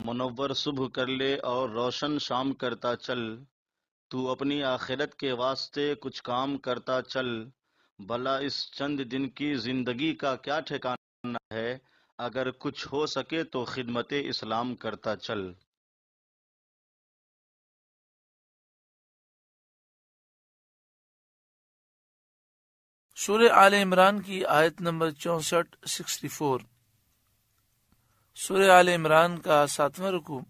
منور صبح کر لے اور روشن شام کرتا چل، تو اپنی آخرت کے واسطے کچھ کام کرتا چل، بھلا اس چند دن کی زندگی کا کیا ٹھکانہ ہے، اگر کچھ ہو سکے تو خدمت اسلام کرتا چل۔ سورہ آل عمران کی آیت نمبر 64 سورہ آل عمران کا 7واں رکوع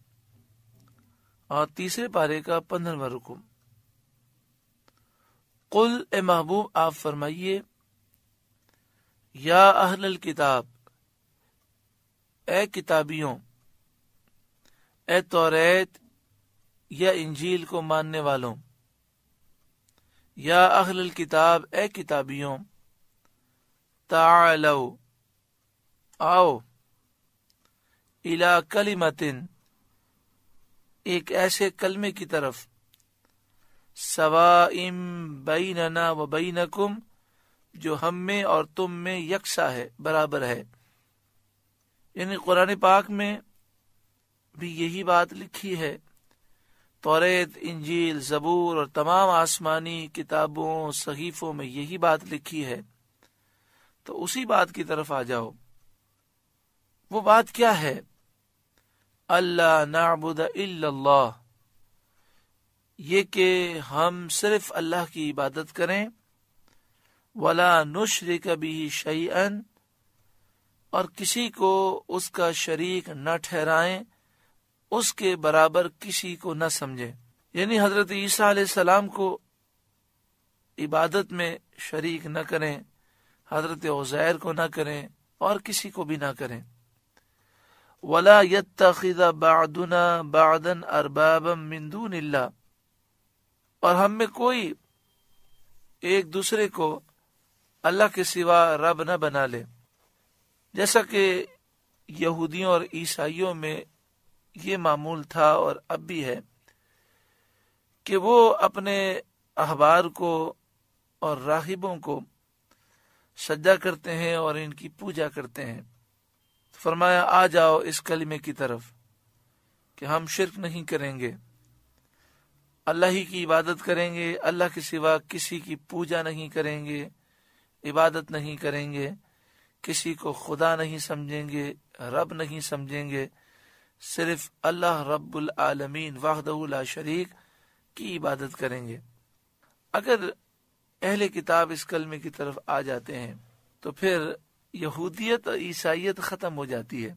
اور تیسرے پارے کا 15واں رکوع۔ قل اے محبوب آپ فرمائیے، یا اہل الکتاب، اے کتابیوں، اے توریت یا انجیل کو ماننے والوں، یا اہل الکتاب، اے کتابیوں، تعالو، آؤ، الی کلمۃ، ایک ایسے کلمے کی طرف، سواء بیننا و بینکم، جو ہم میں اور تم میں یکساں ہے، برابر ہے۔ یعنی قرآن پاک میں بھی یہی بات لکھی ہے، توریت، انجیل، زبور اور تمام آسمانی کتابوں، صحیفوں میں یہی بات لکھی ہے، تو اسی بات کی طرف آ جاؤ۔ وہ بات کیا ہے؟ اللہ نعبد الا اللہ، یہ کہ ہم صرف اللہ کی عبادت کریں، ولا نشرک بہ شیئا، اور کسی کو اس کا شریک نہ ٹھہرائیں، اس کے برابر کسی کو نہ سمجھیں۔ یعنی حضرت عیسیٰ علیہ السلام کو عبادت میں شریک نہ کریں، حضرت عزیر کو نہ کریں، اور کسی کو بھی نہ کریں۔ وَلَا يَتَّخِذَ بَعْضُنَا بَعْضًا أَرْبَابًا مِّن دُونِ اللَّهِ، اور ہم میں کوئی ایک دوسرے کو اللہ کے سوا رب نہ بنا لے، جیسا کہ یہودیوں اور عیسائیوں میں یہ معمول تھا اور اب بھی ہے کہ وہ اپنے احبار کو اور راہبوں کو سجدہ کرتے ہیں اور ان کی پوجا کرتے ہیں۔ فرمایا آ جاؤ اس کلمے کی طرف کہ ہم شرک نہیں کریں گے، اللہ ہی کی عبادت کریں گے، اللہ کے سوا کسی کی پوجا نہیں کریں گے، عبادت نہیں کریں گے، کسی کو خدا نہیں سمجھیں گے، رب نہیں سمجھیں گے، صرف اللہ رب العالمین وحدہ لا شریک کی عبادت کریں گے۔ اگر اہل کتاب اس کلمے کی طرف آ جاتے ہیں تو پھر یہودیت اور عیسائیت ختم ہو جاتی ہے،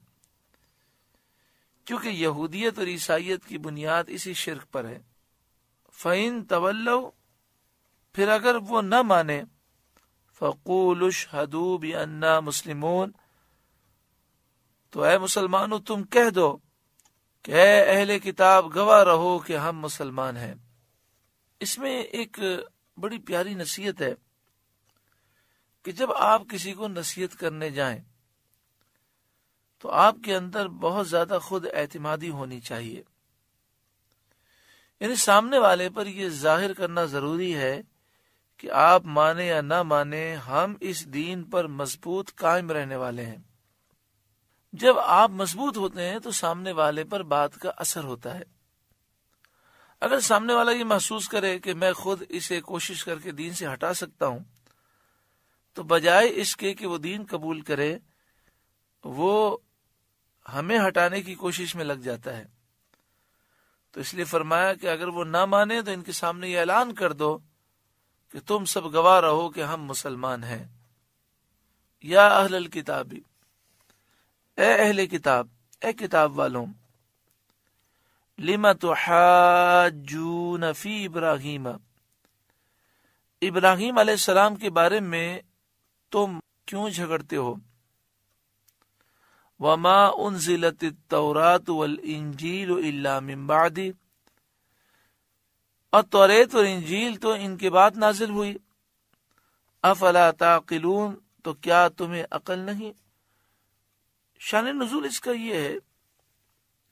کیونکہ یہودیت اور عیسائیت کی بنیاد اسی شرک پر ہے۔ فَإِن تَوَلَّوْا، پھر اگر وہ نہ مانے، فَقُولُوا اشْهَدُوا بِأَنَّا مُسْلِمُونَ، تو اے مسلمانوں تم کہہ دو کہ اے اہل کتاب گواہ رہو کہ ہم مسلمان ہیں۔ اس میں ایک بڑی پیاری نصیحت ہے کہ جب آپ کسی کو نصیحت کرنے جائیں تو آپ کے اندر بہت زیادہ خود اعتمادی ہونی چاہیے، یعنی سامنے والے پر یہ ظاہر کرنا ضروری ہے کہ آپ مانے یا نہ مانے، ہم اس دین پر مضبوط قائم رہنے والے ہیں۔ جب آپ مضبوط ہوتے ہیں تو سامنے والے پر بات کا اثر ہوتا ہے۔ اگر سامنے والا یہ محسوس کرے کہ میں خود اسے کوشش کر کے دین سے ہٹا سکتا ہوں، تو بجائے اس کے کہ وہ دین قبول کرے، وہ ہمیں ہٹانے کی کوشش میں لگ جاتا ہے۔ تو اس لیے فرمایا کہ اگر وہ نہ مانے تو ان کے سامنے یہ اعلان کر دو کہ تم سب گواہ رہو کہ ہم مسلمان ہیں۔ یا اہل الکتاب، اے اہل کتاب، اے کتاب والوں، لِمَ تُحَاجُّونَ فِي ابراہیم، ابراہیم علیہ السلام کے بارے میں تم کیوں جھگڑتے ہو؟ وَمَا أُنزِلَتِ التَّوْرَاةُ وَالْإِنجِيلُ إِلَّا مِن بَعْدِ، اور توریت اور انجیل تو ان کے بعد نازل ہوئی۔ افلا تعقلون، تو کیا تمہیں عقل نہیں؟ شان نزول اس کا یہ ہے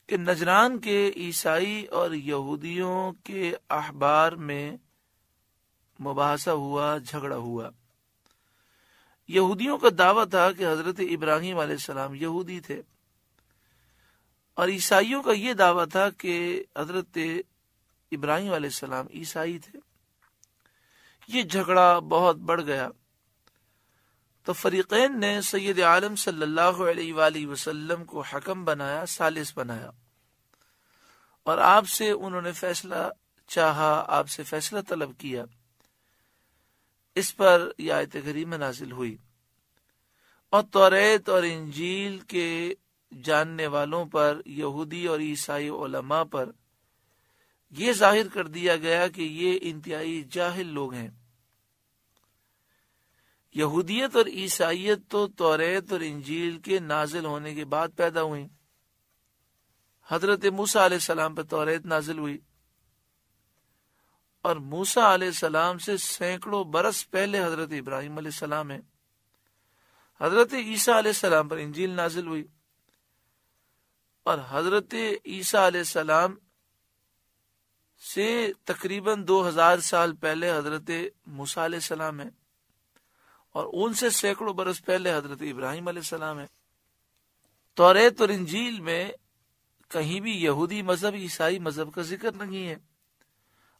کہ نجران کے عیسائی اور یہودیوں کے احبار میں مباحثہ ہوا، جھگڑا ہوا۔ یہودیوں کا دعویٰ تھا کہ حضرت ابراہیم علیہ السلام یہودی تھے، اور عیسائیوں کا یہ دعویٰ تھا کہ حضرت ابراہیم علیہ السلام عیسائی تھے. یہ جھگڑا بہت بڑھ گیا تو فریقین نے سید عالم صلی اللہ علیہ وآلہ وسلم کو حکم بنایا، ثالث بنایا، اور آپ سے انہوں نے فیصلہ چاہا، آپ سے فیصلہ طلب کیا. اس پر یہ آیت کریمہ نازل ہوئی اور توریت اور انجیل کے جاننے والوں پر، یہودی اور عیسائی علماء پر یہ ظاہر کر دیا گیا کہ یہ انتہائی جاہل لوگ ہیں. یہودیت اور عیسائیت تو توریت اور انجیل کے نازل ہونے کے بعد پیدا ہوئی. حضرت موسیٰ علیہ السلام پر توریت نازل ہوئی اور موسیٰ علیہ السلام سے سینکڑوں برس پہلے حضرت ابراہیم علیہ السلام ہے. حضرت عیسیٰ علیہ السلام پر انجیل نازل ہوئی اور حضرت عیسیٰ علیہ السلام سے تقریباً 2000 سال پہلے حضرت موسیٰ علیہ السلام ہے اور ان سے سینکڑوں برس پہلے حضرت ابراہیم علیہ السلام ہے. توریت اور انجیل میں کہیں بھی یہودی مذہب، عیسائی مذہب کا ذکر نہیں ہے،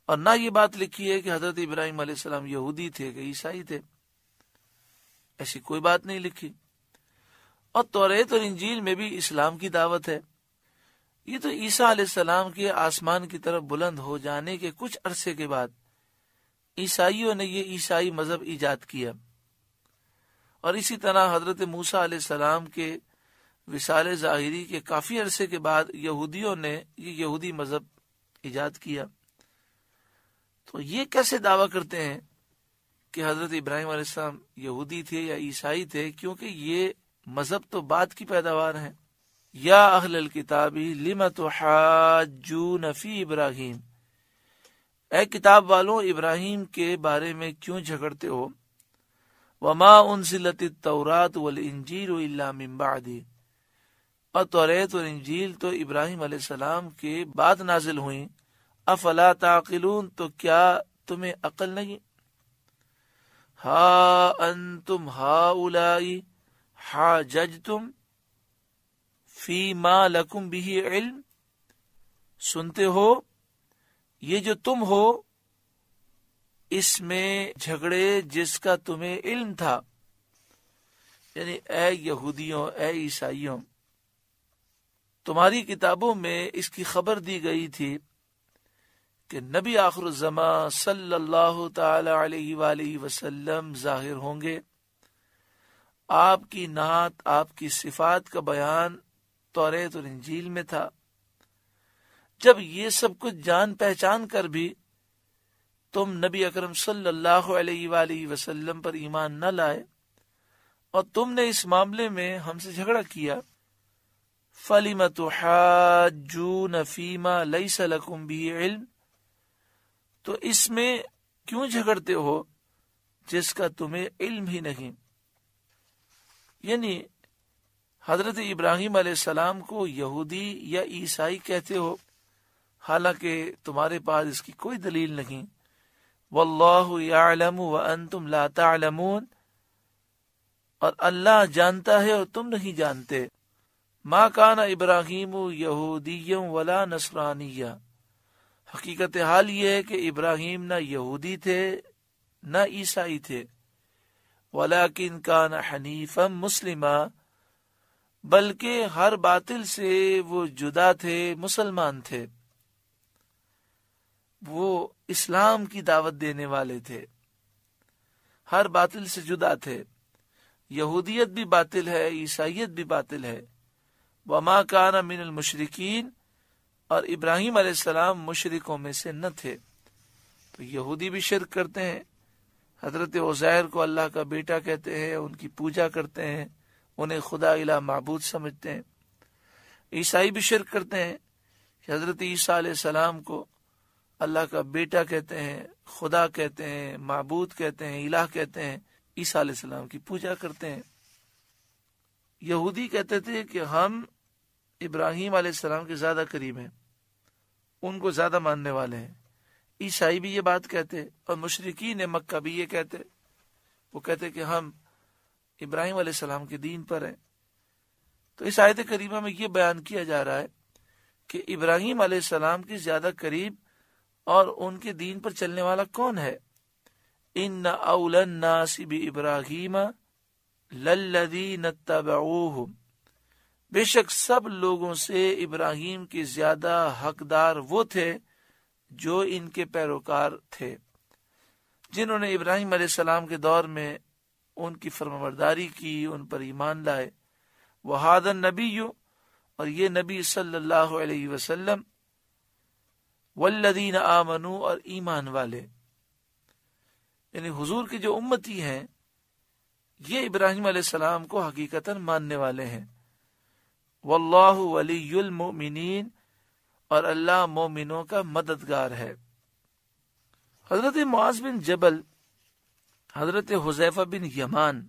اور نہ یہ بات لکھی ہے کہ حضرت ابراہیم علیہ السلام یہودی تھے کہ عیسائی تھے. ایسی کوئی بات نہیں لکھی. اور توریت اور انجیل میں بھی اسلام کی دعوت ہے. یہ تو عیسیٰ علیہ السلام کے آسمان کی طرف بلند ہو جانے کے کچھ عرصے کے بعد عیسائیوں نے یہ عیسائی مذہب ایجاد کیا، اور اسی طرح حضرت موسیٰ علیہ السلام کے وصال ظاہری کے کافی عرصے کے بعد یہودیوں نے یہ یہودی مذہب ایجاد کیا. تو یہ کیسے دعویٰ کرتے ہیں کہ حضرت ابراہیم علیہ السلام یہودی تھے یا عیسائی تھے؟ کیونکہ یہ مذہب تو بعد کی پیداوار ہیں. یا اہل الکتاب لم تحاجون فی ابراہیم، اے کتاب والوں ابراہیم کے بارے میں کیوں جھگڑتے ہو؟ وما انزلت التوراۃ والانجیل الا من بعدہ، اور توریت اور انجیل تو ابراہیم علیہ السلام کے بعد نازل ہوئیں. افلا تعقلون، تو کیا تمہیں عقل نہیں؟ ہا انتم ہؤلاء حاججتم فی ما لکم بہ علم، سنتے ہو یہ جو تم ہو اس میں جھگڑے جس کا تمہیں علم تھا. یعنی اے یہودیوں، اے عیسائیوں، تمہاری کتابوں میں اس کی خبر دی گئی تھی کہ نبی آخر الزمان صلی اللہ تعالی علیہ وآلہ وسلم ظاہر ہوں گے. آپ کی نعت، آپ کی صفات کا بیان توریت اور انجیل میں تھا. جب یہ سب کچھ جان پہچان کر بھی تم نبی اکرم صلی اللہ علیہ وآلہ وسلم پر ایمان نہ لائے اور تم نے اس معاملے میں ہم سے جھگڑا کیا، فَلِمَ تُحَاجُّونَ فِي مَا لَيْسَ لَكُمْ بِهِ عِلْمٍ، تو اس میں کیوں جھگڑتے ہو جس کا تمہیں علم ہی نہیں. یعنی حضرت ابراہیم علیہ السلام کو یہودی یا عیسائی کہتے ہو، حالانکہ تمہارے پاس اس کی کوئی دلیل نہیں. واللہ یعلم وانتم لا تعلمون، اور اللہ جانتا ہے اور تم نہیں جانتے. ما کان ابراہیم یہودیا ولا نصرانیہ، حقیقت حال یہ ہے کہ ابراہیم نہ یہودی تھے نہ عیسائی تھے. ولیکن کان حنیفا مسلما، بلکہ ہر باطل سے وہ جدا تھے، مسلمان تھے، وہ اسلام کی دعوت دینے والے تھے، ہر باطل سے جدا تھے. یہودیت بھی باطل ہے، عیسائیت بھی باطل ہے. وما کان من المشرکین، اور ابراہیم علیہ السلام مشرکوں میں سے نہ تھے. تو یہودی بھی شرک کرتے ہیں، حضرت عزیر کو اللہ کا بیٹا کہتے ہیں، ان کی پوجا کرتے ہیں، انہیں خدا الہ معبود سمجھتے ہیں. عیسائی بھی شرک کرتے ہیں کہ حضرت عیسیٰ علیہ السلام کو اللہ کا بیٹا کہتے ہیں، خدا کہتے ہیں، معبود کہتے ہیں، الہ کہتے ہیں، عیسیٰ علیہ السلام کی پوجا کرتے ہیں. یہودی کہتے تھے کہ ہم ابراہیم علیہ السلام کے زیادہ قریب ہیں، ان کو زیادہ ماننے والے ہیں. عیسائی بھی یہ بات کہتے، اور مشرکین مکہ بھی یہ کہتے. وہ کہتے کہ ہم ابراہیم علیہ السلام کے دین پر ہیں. تو اس آیت کریمہ میں یہ بیان کیا جا رہا ہے کہ ابراہیم علیہ السلام کی زیادہ قریب اور ان کے دین پر چلنے والا کون ہے؟ ان اول الناس بابراہیم للذین اتبعوہ، بے شک سب لوگوں سے ابراہیم کے زیادہ حقدار وہ تھے جو ان کے پیروکار تھے، جنہوں نے ابراہیم علیہ السلام کے دور میں ان کی فرمانبرداری کی، ان پر ایمان لائے۔ وَهَذَا النَّبِيُّ، اور یہ نبی صلی اللہ علیہ وسلم، وَالَّذِينَ آمَنُوا، اور ایمان والے، یعنی حضور کے جو امتی ہیں یہ ابراہیم علیہ السلام کو حقیقتاً ماننے والے ہیں۔ وَاللَّهُ وَلِيُّ الْمُؤْمِنِينَ، اور اللہ مومنوں کا مددگار ہے۔ حضرت معاذ بن جبل، حضرت حذیفہ بن یمان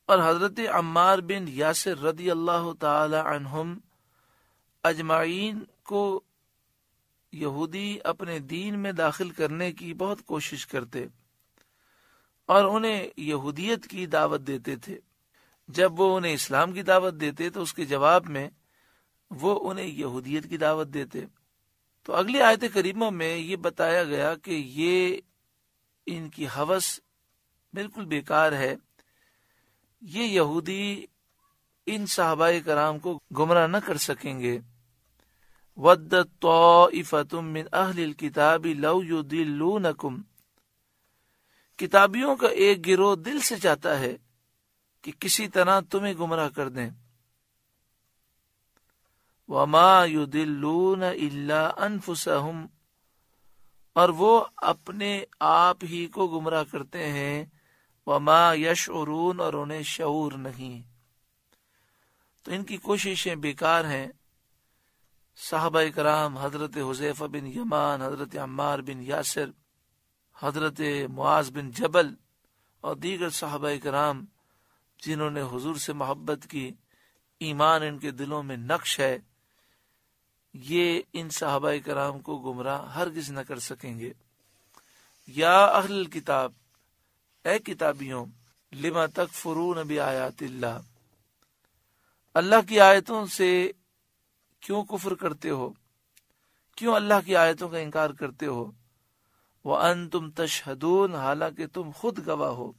اور حضرت عمار بن یاسر رضی اللہ تعالی عنہم اجمعین کو یہودی اپنے دین میں داخل کرنے کی بہت کوشش کرتے اور انہیں یہودیت کی دعوت دیتے تھے۔ جب وہ انہیں اسلام کی دعوت دیتے تو اس کے جواب میں وہ انہیں یہودیت کی دعوت دیتے۔ تو اگلی آیت کریمہ میں یہ بتایا گیا کہ یہ ان کی ہوس بالکل بیکار ہے، یہ یہودی ان صحابہ کرام کو گمراہ نہ کر سکیں گے۔ وَدَّتْ طَائِفَةٌ مِّنْ أَهْلِ الْكِتَابِ لَوْ يُضِلُّونَكُمْ، کتابیوں کا ایک گروہ دل سے چاہتا ہے کہ کسی طرح تمہیں گمراہ کر دیں۔ وَمَا يُضِلُّونَ إِلَّا أَنفُسَهُمْ، اور وہ اپنے آپ ہی کو گمراہ کرتے ہیں۔ وَمَا يَشْعُرُونَ، اور انہیں شعور نہیں۔ تو ان کی کوششیں بیکار ہیں۔ صحابہ کرام حضرت حذیفہ بن یمان، حضرت عمار بن یاسر، حضرت معاذ بن جبل اور دیگر صحابہ کرام جنہوں نے حضور سے محبت کی، ایمان ان کے دلوں میں نقش ہے، یہ ان صحابہ کرام کو گمراہ ہرگز نہ کر سکیں گے۔ یا اہل الکتاب، اے کتابیوں، لما تکفرون بآیات اللہ، اللہ کی آیتوں سے کیوں کفر کرتے ہو، کیوں اللہ کی آیتوں کا انکار کرتے ہو؟ وَأَنْتُمْ تَشْهَدُونَ، حالانکہ تم خود گواہ ہو،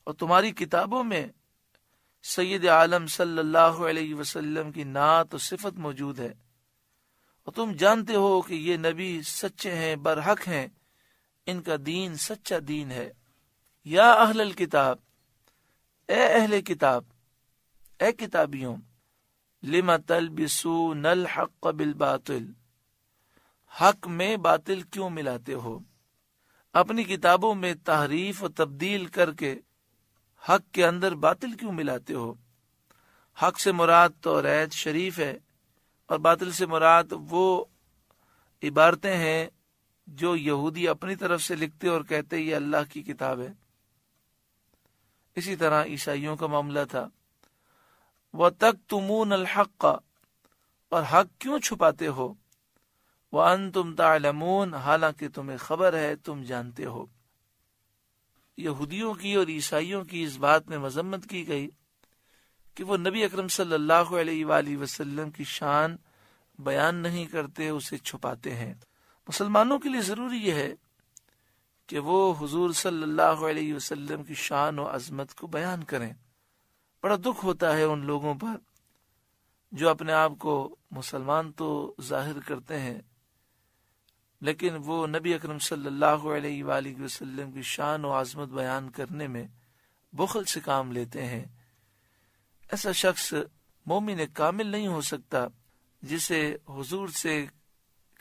اور تمہاری کتابوں میں سید عالم صلی اللہ علیہ وسلم کی نعت و صفت موجود ہے، اور تم جانتے ہو کہ یہ نبی سچے ہیں، برحق ہیں، ان کا دین سچا دین ہے۔ یا اہل الکتاب، اے اہل کتاب، اے کتابیوں، لما تلبسون الحق بالباطل، حق میں باطل کیوں ملاتے ہو؟ اپنی کتابوں میں تحریف و تبدیل کر کے حق کے اندر باطل کیوں ملاتے ہو؟ حق سے مراد توریت شریف ہے، اور باطل سے مراد وہ عبارتیں ہیں جو یہودی اپنی طرف سے لکھتے اور کہتے یہ اللہ کی کتاب ہے۔ اسی طرح عیسائیوں کا معاملہ تھا۔ وَتَكْتُمُونَ الْحَقَّ، اور حق کیوں چھپاتے ہو؟ وَأَنْتُمْ تَعْلَمُونَ، حالانکہ تمہیں خبر ہے، تم جانتے ہو۔ یہودیوں کی اور عیسائیوں کی اس بات میں مذمت کی گئی کہ وہ نبی اکرم صلی اللہ علیہ وآلہ وسلم کی شان بیان نہیں کرتے، اسے چھپاتے ہیں۔ مسلمانوں کے لیے ضروری یہ ہے کہ وہ حضور صلی اللہ علیہ وسلم کی شان و عظمت کو بیان کریں۔ بڑا دکھ ہوتا ہے ان لوگوں پر جو اپنے آپ کو مسلمان تو ظاہر کرتے ہیں، لیکن وہ نبی اکرم صلی اللہ علیہ وآلہ وسلم کی شان و عظمت بیان کرنے میں بخل سے کام لیتے ہیں۔ ایسا شخص مومن کامل نہیں ہو سکتا جسے حضور سے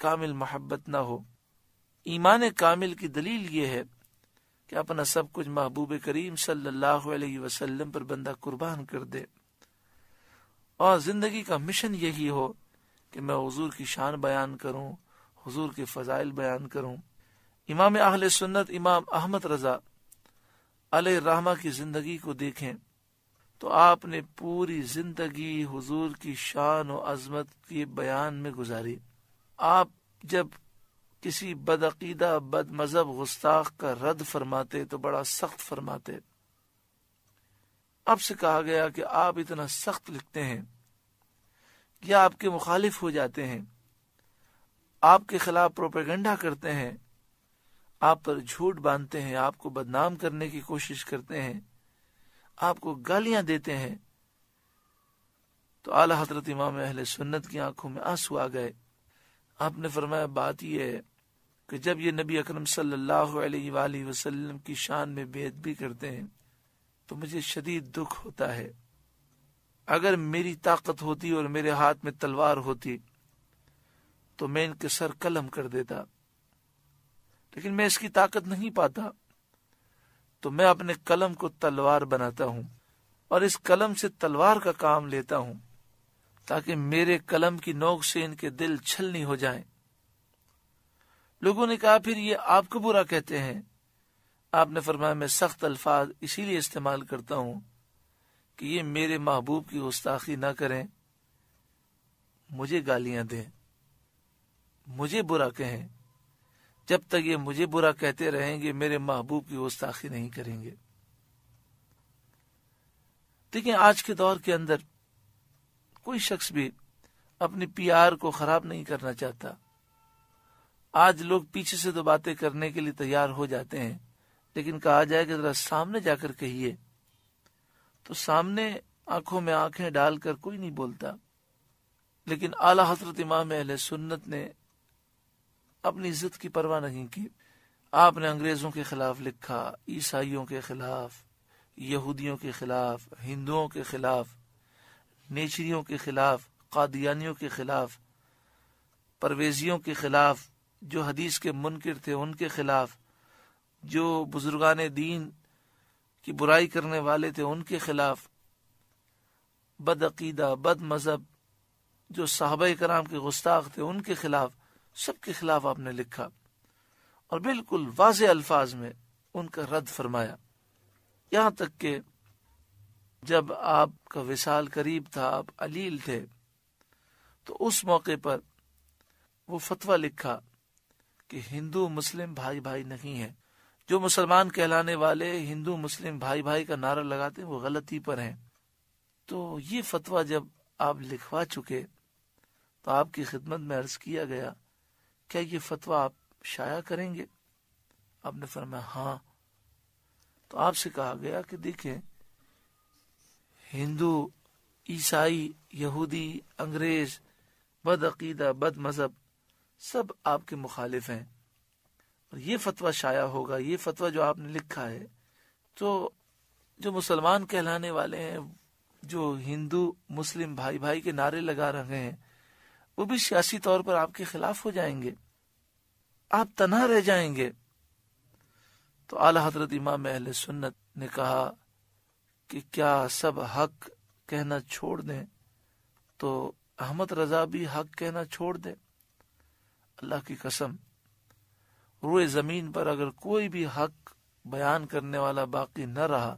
کامل محبت نہ ہو۔ ایمان کامل کی دلیل یہ ہے کہ اپنا سب کچھ محبوب کریم صلی اللہ علیہ وسلم پر بندہ قربان کر دے، اور زندگی کا مشن یہی ہو کہ میں حضور کی شان بیان کروں، حضور کے فضائل بیان کروں۔ امام اہل سنت امام احمد رضا علیہ الرحمہ کی زندگی کو دیکھیں تو آپ نے پوری زندگی حضور کی شان و عظمت کے بیان میں گزاری۔ آپ جب کسی بدعقیدہ بد مذہب گستاخ کا رد فرماتے تو بڑا سخت فرماتے۔ آپ سے کہا گیا کہ آپ اتنا سخت لکھتے ہیں، یا آپ کے مخالف ہو جاتے ہیں، آپ کے خلاف پروپیگنڈا کرتے ہیں، آپ پر جھوٹ باندھتے ہیں، آپ کو بدنام کرنے کی کوشش کرتے ہیں، آپ کو گالیاں دیتے ہیں، تو اعلی حضرت امام اہل سنت کی آنکھوں میں آنسو آ گئے۔ آپ نے فرمایا بات یہ ہے کہ جب یہ نبی اکرم صلی اللہ علیہ وآلہ وسلم کی شان میں بے ادبی کرتے ہیں تو مجھے شدید دکھ ہوتا ہے۔ اگر میری طاقت ہوتی اور میرے ہاتھ میں تلوار ہوتی تو میں ان کے سر قلم کر دیتا، لیکن میں اس کی طاقت نہیں پاتا، تو میں اپنے قلم کو تلوار بناتا ہوں اور اس قلم سے تلوار کا کام لیتا ہوں تاکہ میرے قلم کی نوک سے ان کے دل چھلنی ہو جائیں۔ لوگوں نے کہا پھر یہ آپ کو برا کہتے ہیں؟ آپ نے فرمایا میں سخت الفاظ اسی لیے استعمال کرتا ہوں کہ یہ میرے محبوب کی گستاخی نہ کریں، مجھے گالیاں دیں، مجھے برا کہیں۔ جب تک یہ مجھے برا کہتے رہیں گے میرے محبوب کی گستاخی نہیں کریں گے۔ دیکھیں آج کے دور کے اندر کوئی شخص بھی اپنی پی آر کو خراب نہیں کرنا چاہتا۔ آج لوگ پیچھے سے تو باتیں کرنے کے لیے تیار ہو جاتے ہیں، لیکن کہا جائے کہ ذرا سامنے جا کر کہیے تو سامنے آنکھوں میں آنکھیں ڈال کر کوئی نہیں بولتا۔ لیکن اعلی حضرت امام اہل سنت نے اپنی عزت کی پرواہ نہیں کی۔ آپ نے انگریزوں کے خلاف لکھا، عیسائیوں کے خلاف، یہودیوں کے خلاف، ہندوؤں کے خلاف، نیچریوں کے خلاف، قادیانیوں کے خلاف، پرویزیوں کے خلاف، جو حدیث کے منکر تھے ان کے خلاف، جو بزرگان دین کی برائی کرنے والے تھے ان کے خلاف، بد عقیدہ، بد مذہب، جو صحابہ کرام کے گستاخ تھے ان کے خلاف، سب کے خلاف آپ نے لکھا اور بالکل واضح الفاظ میں ان کا رد فرمایا۔ یہاں تک کہ جب آپ کا وصال قریب تھا، آپ علیل تھے، تو اس موقع پر وہ فتویٰ لکھا کہ ہندو مسلم بھائی بھائی نہیں ہے۔ جو مسلمان کہلانے والے ہندو مسلم بھائی بھائی کا نعرہ لگاتے ہیں وہ غلطی پر ہیں۔ تو یہ فتویٰ جب آپ لکھوا چکے تو آپ کی خدمت میں عرض کیا گیا کیا یہ فتویٰ آپ شائع کریں گے؟ آپ نے فرمایا ہاں۔ تو آپ سے کہا گیا کہ دیکھیں ہندو، عیسائی، یہودی، انگریز، بد عقیدہ، بد مذہب سب آپ کے مخالف ہیں، اور یہ فتویٰ شائع ہوگا، یہ فتویٰ جو آپ نے لکھا ہے تو جو مسلمان کہلانے والے ہیں، جو ہندو مسلم بھائی بھائی کے نعرے لگا رہے ہیں، وہ بھی سیاسی طور پر آپ کے خلاف ہو جائیں گے، آپ تنہا رہ جائیں گے۔ تو اعلی حضرت امام اہل سنت نے کہا کہ کیا سب حق کہنا چھوڑ دیں تو احمد رضا بھی حق کہنا چھوڑ دے؟ اللہ کی قسم روئے زمین پر اگر کوئی بھی حق بیان کرنے والا باقی نہ رہا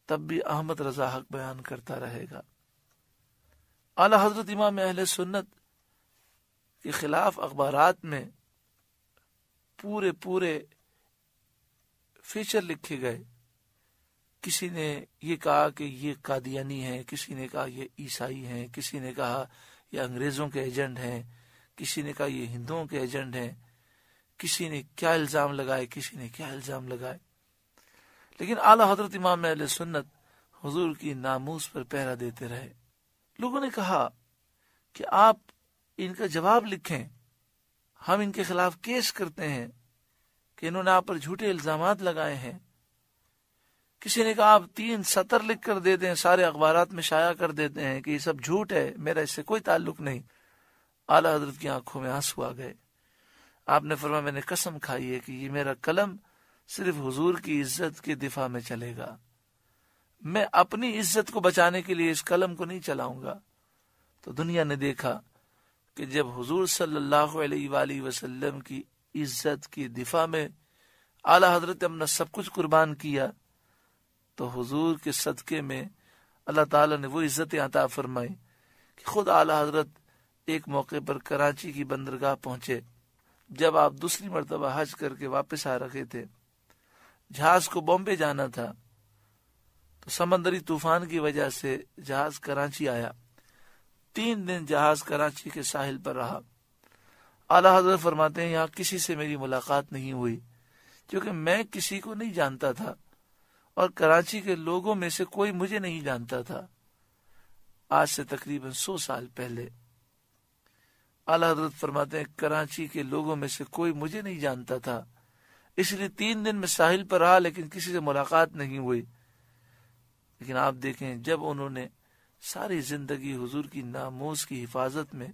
تب بھی احمد رضا حق بیان کرتا رہے گا۔ اعلی حضرت امام اہل سنت کے خلاف اخبارات میں پورے فیچر لکھے گئے۔ کسی نے یہ کہا کہ یہ قادیانی ہیں، کسی نے کہا یہ عیسائی ہیں، کسی نے کہا یہ انگریزوں کے ایجنٹ ہیں، کسی نے کہا یہ ہندوؤں کے ایجنٹ ہیں، کسی نے کیا الزام لگائے، کسی نے کیا الزام لگائے۔ لیکن اعلی حضرت امام اہل سنت حضور کی ناموس پر پہرا دیتے رہے۔ لوگوں نے کہا کہ آپ ان کا جواب لکھیں، ہم ان کے خلاف کیس کرتے ہیں کہ انہوں نے آپ پر جھوٹے الزامات لگائے ہیں۔ کسی نے کہا آپ 3 سطر لکھ کر دے دیں، سارے اخبارات میں شائع کر دیتے ہیں کہ یہ سب جھوٹ ہے، میرا اس سے کوئی تعلق نہیں۔ اعلی حضرت کی آنکھوں میں آنسو آ گئے۔ آپ نے فرمایا میں نے قسم کھائی ہے کہ یہ میرا قلم صرف حضور کی عزت کے دفاع میں چلے گا، میں اپنی عزت کو بچانے کے لیے اس قلم کو نہیں چلاؤں گا۔ تو دنیا نے دیکھا کہ جب حضور صلی اللہ علیہ وآلہ وسلم کی عزت کی دفاع میں اعلی حضرت نے اپنا سب کچھ قربان کیا تو حضور کے صدقے میں اللہ تعالیٰ نے وہ عزتیں عطا فرمائی کہ خود اعلی حضرت ایک موقع پر کراچی کی بندرگاہ پہنچے۔ جب آپ دوسری مرتبہ حج کر کے واپس آ رہے تھے، جہاز کو بامبے جانا تھا تو سمندری طوفان کی وجہ سے جہاز کراچی آیا۔ 3 دن جہاز کراچی کے ساحل پر رہا۔ اعلیٰ حضرت فرماتے ہیں یہاں کسی سے میری ملاقات نہیں ہوئی کیونکہ میں کسی کو نہیں جانتا تھا اور کراچی کے لوگوں میں سے کوئی مجھے نہیں جانتا تھا۔ آج سے تقریباً 100 سال پہلے اعلیٰ حضرت فرماتے ہیں کراچی کے لوگوں میں سے کوئی مجھے نہیں جانتا تھا، اس لیے 3 دن میں ساحل پر رہا لیکن کسی سے ملاقات نہیں ہوئی۔ لیکن آپ دیکھیں جب انہوں نے ساری زندگی حضور کی ناموس کی حفاظت میں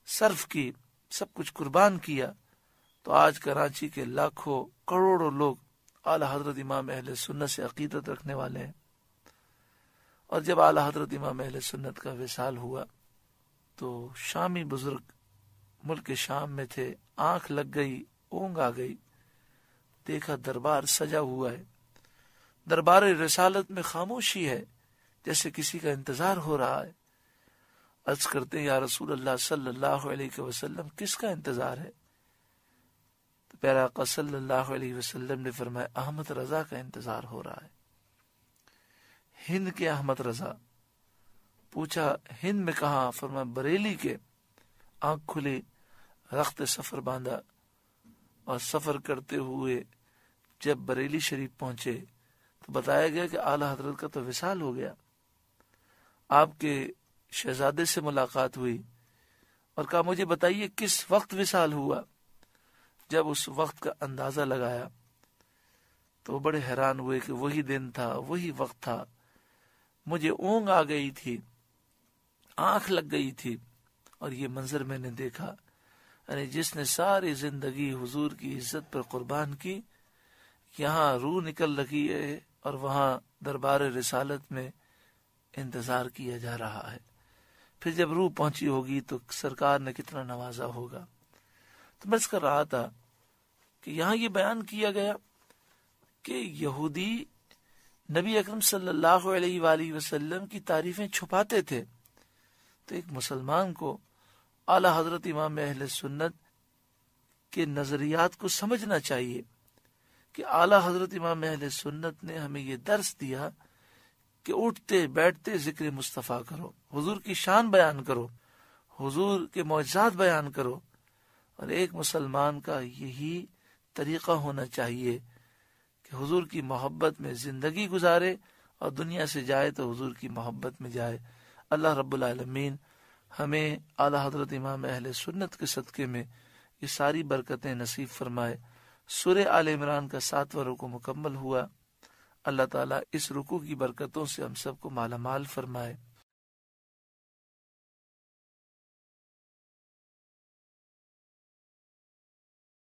صرف کی، سب کچھ قربان کیا، تو آج کراچی کے لاکھوں کروڑوں لوگ اعلیٰ حضرت امام اہل سنت سے عقیدت رکھنے والے ہیں۔ اور جب اعلیٰ حضرت امام اہل سنت کا وصال ہوا تو شامی بزرگ ملک شام میں تھے، آنکھ لگ گئی، اونگ آ گئی، دیکھا دربار سجا ہوا ہے، دربار رسالت میں خاموشی ہے جیسے کسی کا انتظار ہو رہا ہے۔ عرض کرتے ہیں یا رسول اللہ صلی اللہ علیہ وسلم کس کا انتظار ہے؟ تو پیارا آقا صلی اللہ علیہ وسلم نے فرمایا احمد رضا کا انتظار ہو رہا ہے۔ ہند کے احمد رضا؟ پوچھا ہند میں کہاں؟ فرمایا بریلی کے۔ آنکھ کھلی، رخت سفر باندھا اور سفر کرتے ہوئے جب بریلی شریف پہنچے تو بتایا گیا کہ اعلیٰ حضرت کا تو وصال ہو گیا۔ آپ کے شہزادے سے ملاقات ہوئی اور کہا مجھے بتائیے کس وقت وصال ہوا۔ جب اس وقت کا اندازہ لگایا تو وہ بڑے حیران ہوئے کہ وہی دن تھا، وہی وقت تھا، مجھے اونگ آ گئی تھی، آنکھ لگ گئی تھی، اور یہ منظر میں نے دیکھا۔ یعنی جس نے ساری زندگی حضور کی عزت پر قربان کی، یہاں روح نکل رہی ہے اور وہاں دربار رسالت میں انتظار کیا جا رہا ہے۔ پھر جب روح پہنچی ہوگی تو سرکار نے کتنا نوازا ہوگا۔ تو میں کر رہا تھا کہ یہاں یہ بیان کیا گیا کہ یہودی نبی اکرم صلی اللہ علیہ وآلہ وسلم کی تعریفیں چھپاتے تھے، تو ایک مسلمان کو اعلیٰ حضرت امام اہل سنت کے نظریات کو سمجھنا چاہیے کہ اعلیٰ حضرت امام اہل سنت نے ہمیں یہ درس دیا کہ اٹھتے بیٹھتے ذکر مصطفیٰ کرو، حضور کی شان بیان کرو، حضور کے معجزات بیان کرو، اور ایک مسلمان کا یہی طریقہ ہونا چاہیے کہ حضور کی محبت میں زندگی گزارے اور دنیا سے جائے تو حضور کی محبت میں جائے۔ اللہ رب العالمین ہمیں اعلیٰ حضرت امام اہل سنت کے صدقے میں یہ ساری برکتیں نصیب فرمائے۔ سورہ آل عمران کا 7واں رکوع مکمل ہوا۔ اللہ تعالیٰ اس رکوع کی برکتوں سے ہم سب کو مالا مال فرمائے۔